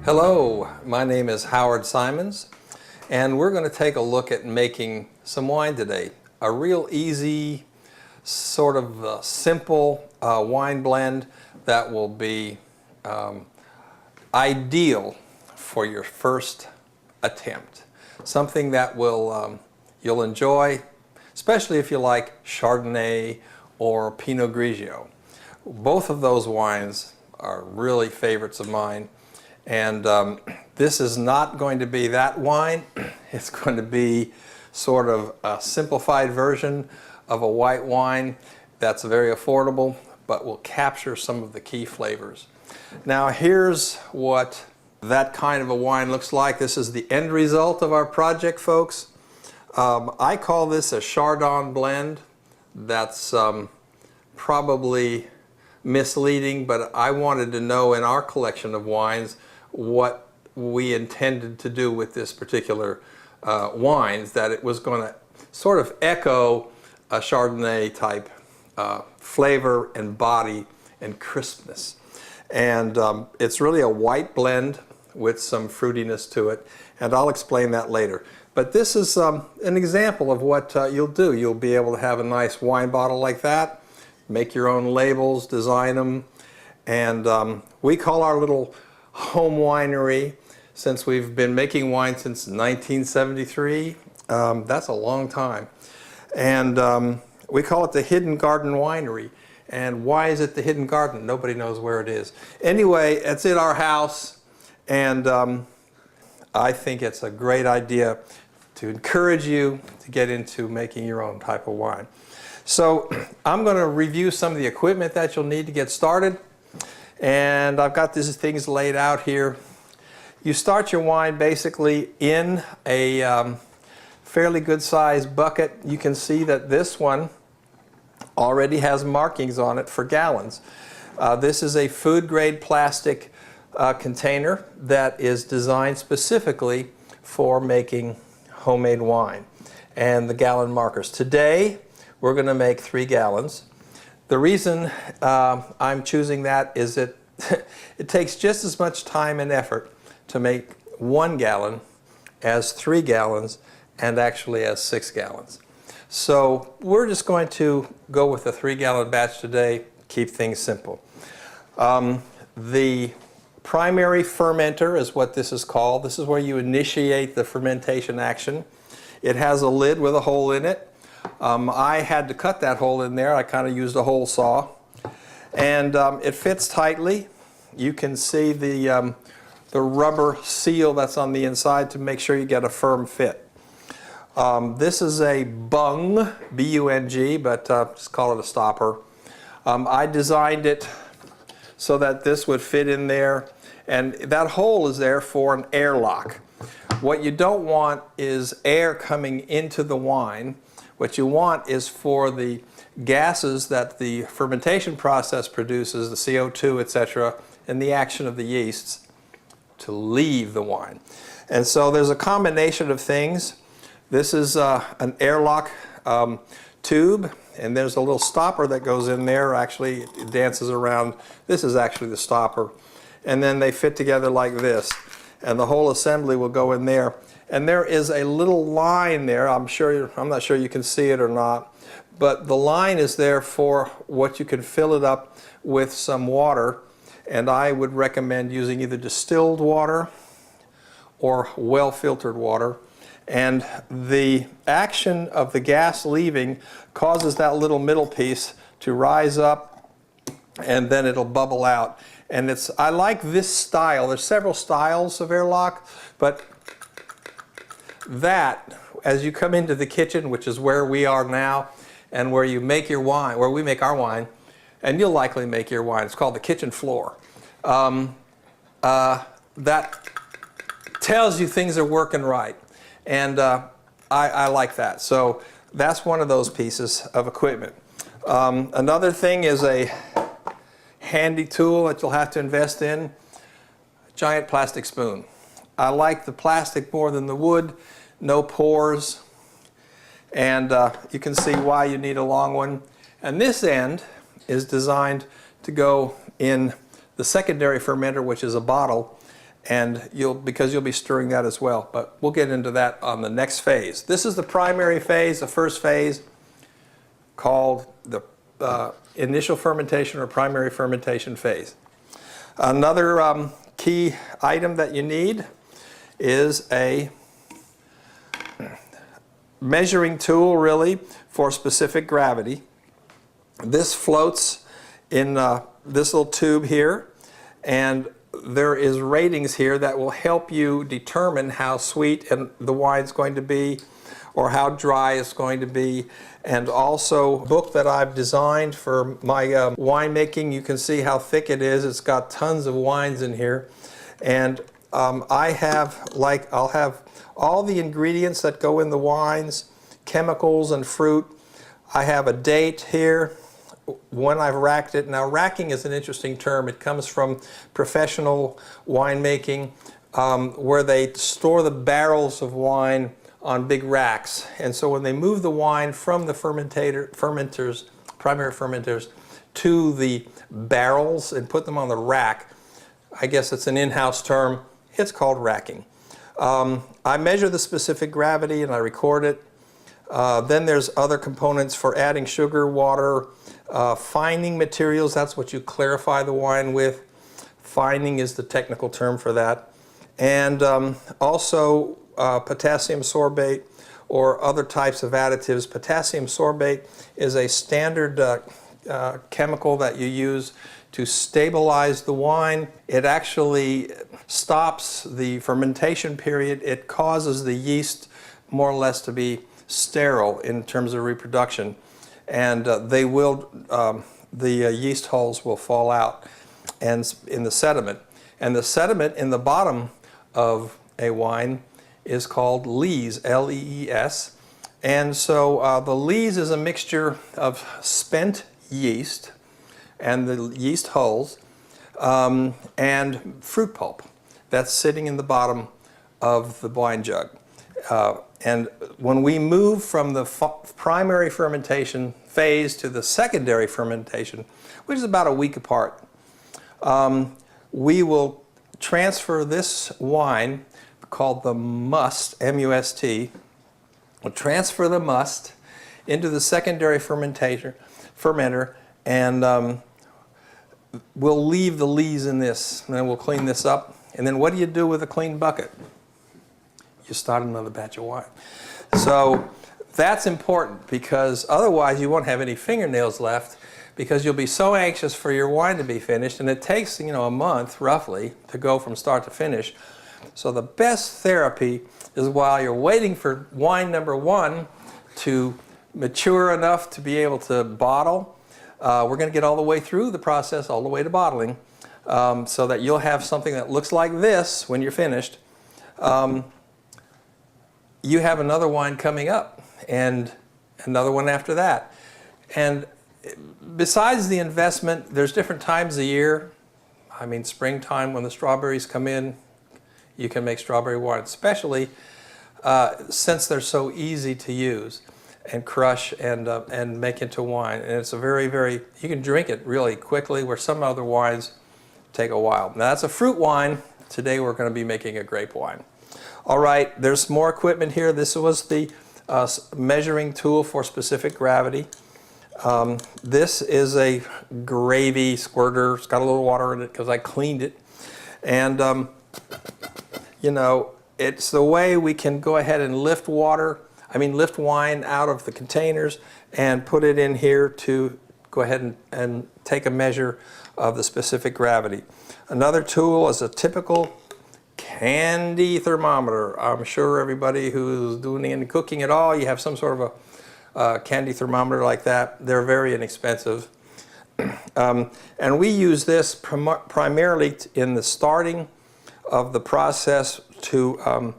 Hello, my name is Howard Simons, and we're going to take a look at making some wine today. A real easy, sort of simple wine blend that will be ideal for your first attempt. Something that will you'll enjoy, especially if you like Chardonnay or Pinot Grigio. Both of those wines are really favorites of mine. And this is not going to be that wine. It's going to be sort of a simplified version of a white wine that's very affordable, but will capture some of the key flavors. Now here's what that kind of a wine looks like. This is the end result of our project, folks. I call this a Chardon blend. That's probably misleading, but I wanted to know in our collection of wines what we intended to do with this particular wines, that it was going to sort of echo a Chardonnay type flavor and body and crispness. And it's really a white blend with some fruitiness to it, and I'll explain that later. But this is an example of what you'll do. You'll be able to have a nice wine bottle like that, make your own labels, design them, and we call our little home winery, since we've been making wine since 1973. That's a long time. And we call it the Hidden Garden Winery. And why is it the Hidden Garden? Nobody knows where it is. Anyway, it's in our house, and I think it's a great idea to encourage you to get into making your own type of wine. So I'm going to review some of the equipment that you'll need to get started. And I've got these things laid out here. You start your wine basically in a fairly good sized bucket. You can see that this one already has markings on it for gallons. This is a food grade plastic container that is designed specifically for making homemade wine. And the gallon markers. Today we're going to make 3 gallons. The reason I'm choosing that is that it takes just as much time and effort to make 1 gallon as 3 gallons and actually as 6 gallons. So we're just going to go with a 3-gallon batch today, keep things simple. The primary fermenter is what this is called. This is where you initiate the fermentation action. It has a lid with a hole in it. I had to cut that hole in there. I kind of used a hole saw, and it fits tightly. You can see the rubber seal that's on the inside to make sure you get a firm fit. This is a bung, B-U-N-G, but just call it a stopper. I designed it so that this would fit in there, and that hole is there for an airlock. What you don't want is air coming into the wine. What you want is for the gases that the fermentation process produces, the CO2, etc., and the action of the yeasts, to leave the wine. And so there's a combination of things. This is an airlock tube, and there's a little stopper that goes in there. Actually, it dances around. This is actually the stopper. And then they fit together like this, and the whole assembly will go in there. And there is a little line there. I'm not sure you can see it or not, but the line is there for what you can fill it up with some water, and I would recommend using either distilled water or well-filtered water. And the action of the gas leaving causes that little middle piece to rise up, and then it'll bubble out. And I like this style. There's several styles of airlock, but that, as you come into the kitchen, which is where we are now, and where you make your wine, where we make our wine, and you'll likely make your wine. It's called the kitchen floor. That tells you things are working right, and I like that. So that's one of those pieces of equipment. Another thing is a handy tool that you'll have to invest in, a giant plastic spoon. I like the plastic more than the wood. No pores, and you can see why you need a long one. And this end is designed to go in the secondary fermenter, which is a bottle, and because you'll be stirring that as well. But we'll get into that on the next phase. This is the primary phase, the first phase, called the initial fermentation or primary fermentation phase. Another key item that you need is a measuring tool, really, for specific gravity. This floats in this little tube here, and there is ratings here that will help you determine how sweet the wine's going to be or how dry it's going to be. And also a book that I've designed for my winemaking. You can see how thick it is. It's got tons of wines in here. And I'll have all the ingredients that go in the wines, chemicals and fruit. I have a date here when I've racked it. Now, racking is an interesting term. It comes from professional winemaking, where they store the barrels of wine on big racks. And so when they move the wine from the fermenters, primary fermenters, to the barrels and put them on the rack, I guess it's an in-house term, it's called racking. I measure the specific gravity and I record it. Then there's other components for adding sugar, water, fining materials. That's what you clarify the wine with. Fining is the technical term for that. And also potassium sorbate or other types of additives. Potassium sorbate is a standard chemical that you use to stabilize the wine. It actually stops the fermentation period. It causes the yeast more or less to be sterile in terms of reproduction, and the yeast hulls will fall out and in the sediment. And the sediment in the bottom of a wine is called lees, L-E-E-S. And so the lees is a mixture of spent yeast and the yeast hulls and fruit pulp that's sitting in the bottom of the wine jug. And when we move from the primary fermentation phase to the secondary fermentation, which is about a week apart, we will transfer this wine called the must, M-U-S-T. We'll transfer the must into the secondary fermenter, and we'll leave the lees in this, and then we'll clean this up. And then what do you do with a clean bucket? You start another batch of wine. So that's important, because otherwise you won't have any fingernails left, because you'll be so anxious for your wine to be finished, and it takes, a month roughly to go from start to finish. So the best therapy is while you're waiting for wine number one to mature enough to be able to bottle. We're going to get all the way through the process, all the way to bottling, so that you'll have something that looks like this when you're finished. You have another wine coming up and another one after that. And besides the investment, there's different times of year. I mean, springtime when the strawberries come in, you can make strawberry wine, especially since they're so easy to use and crush and make into wine. And it's a you can drink it really quickly, where some other wines take a while. Now that's a fruit wine. Today we're going to be making a grape wine. All right, there's more equipment here. This was the measuring tool for specific gravity. This is a gravy squirter. It's got a little water in it because I cleaned it. And it's the way we can go ahead and lift wine out of the containers and put it in here to go ahead and take a measure of the specific gravity. Another tool is a typical candy thermometer. I'm sure everybody who's doing any cooking at all, you have some sort of a candy thermometer like that. They're very inexpensive. And we use this primarily in the starting of the process to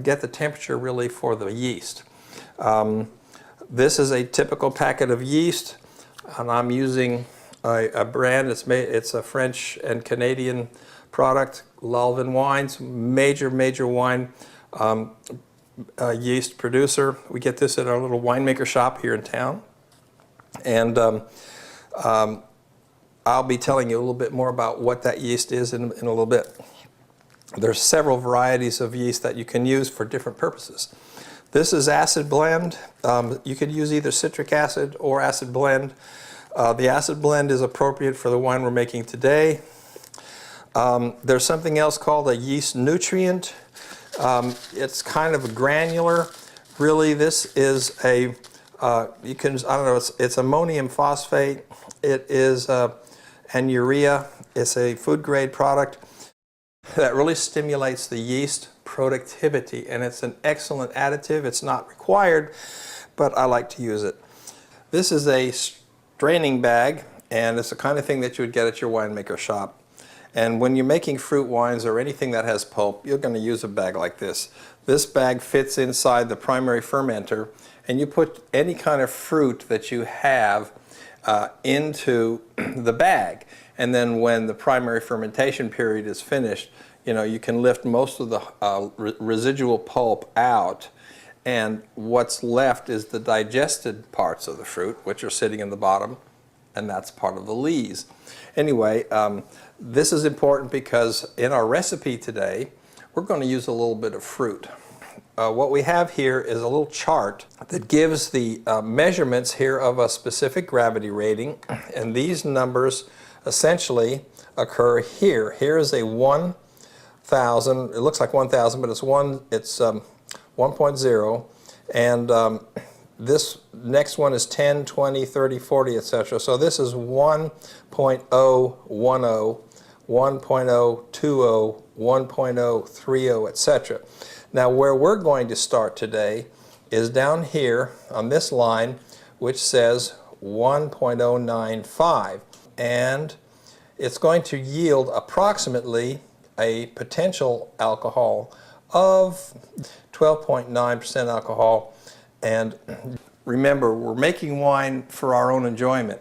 get the temperature really for the yeast. This is a typical packet of yeast, and I'm using a brand. It's a French and Canadian product, Lalvin Wines, major wine yeast producer. We get this at our little winemaker shop here in town. And I'll be telling you a little bit more about what that yeast is in a little bit. There's several varieties of yeast that you can use for different purposes. This is acid blend. You could use either citric acid or acid blend. The acid blend is appropriate for the wine we're making today. There's something else called a yeast nutrient. It's kind of a granular. Really, this is a, it's ammonium phosphate. It is and urea. It's a food grade product that really stimulates the yeast productivity, and it's an excellent additive. It's not required, but I like to use it. This is a straining bag, and it's the kind of thing that you would get at your winemaker shop. And when you're making fruit wines or anything that has pulp, you're going to use a bag like this. This bag fits inside the primary fermenter, and you put any kind of fruit that you have into the bag. And then when the primary fermentation period is finished, you can lift most of the residual pulp out, and what's left is the digested parts of the fruit, which are sitting in the bottom, and that's part of the lees. Anyway, this is important because in our recipe today, we're going to use a little bit of fruit. What we have here is a little chart that gives the measurements here of a specific gravity rating, and these numbers essentially occur here. Here is a 1,000. It looks like 1,000, but it's 1.0, and this next one is 10, 20, 30, 40, etc. So this is 1.010, 1.020, 1.030, etc. Now where we're going to start today is down here on this line, which says 1.095, and it's going to yield approximately a potential alcohol of 12.9% alcohol. And remember, we're making wine for our own enjoyment,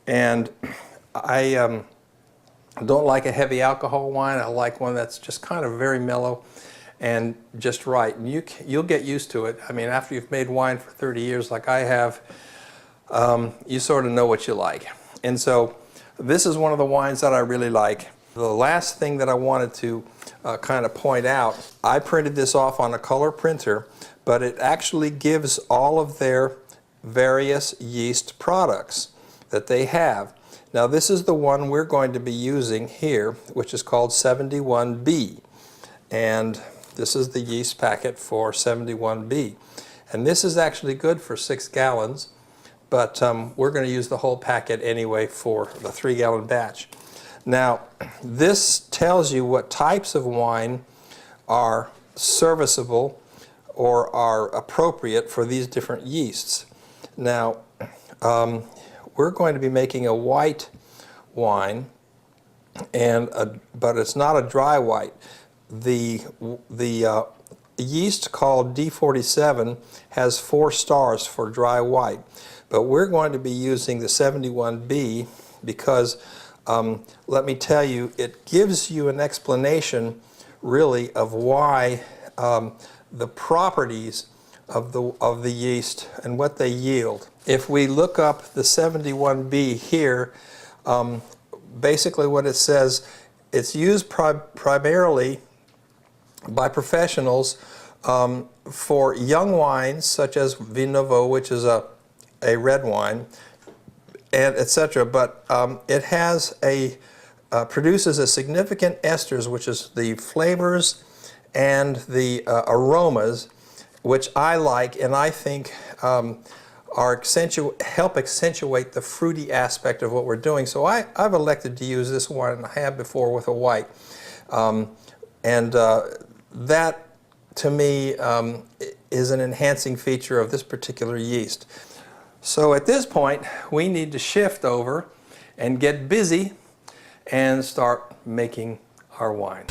and I don't like a heavy alcohol wine. I like one that's just kind of very mellow and just right, and you'll get used to it. I mean, after you've made wine for 30 years like I have, you sort of know what you like. And so this is one of the wines that I really like. The last thing that I wanted to kind of point out, I printed this off on a color printer, but it actually gives all of their various yeast products that they have. Now this is the one we're going to be using here, which is called 71B, and this is the yeast packet for 71B, and this is actually good for 6 gallons, but we're going to use the whole packet anyway for the 3-gallon batch. Now this tells you what types of wine are serviceable or are appropriate for these different yeasts. Now we're going to be making a white wine, but it's not a dry white. The yeast called D47 has 4 stars for dry white, but we're going to be using the 71B because let me tell you, it gives you an explanation really of why the properties of the yeast and what they yield. If we look up the 71B here, basically what it says, it's used primarily by professionals for young wines such as Vin Nouveau, which is a red wine, and etc. But it has produces a significant esters, which is the flavors and the aromas, which I like, and I think help accentuate the fruity aspect of what we're doing. So I've elected to use this one, and I have before with a white, that to me is an enhancing feature of this particular yeast. So at this point we need to shift over and get busy and start making our wine.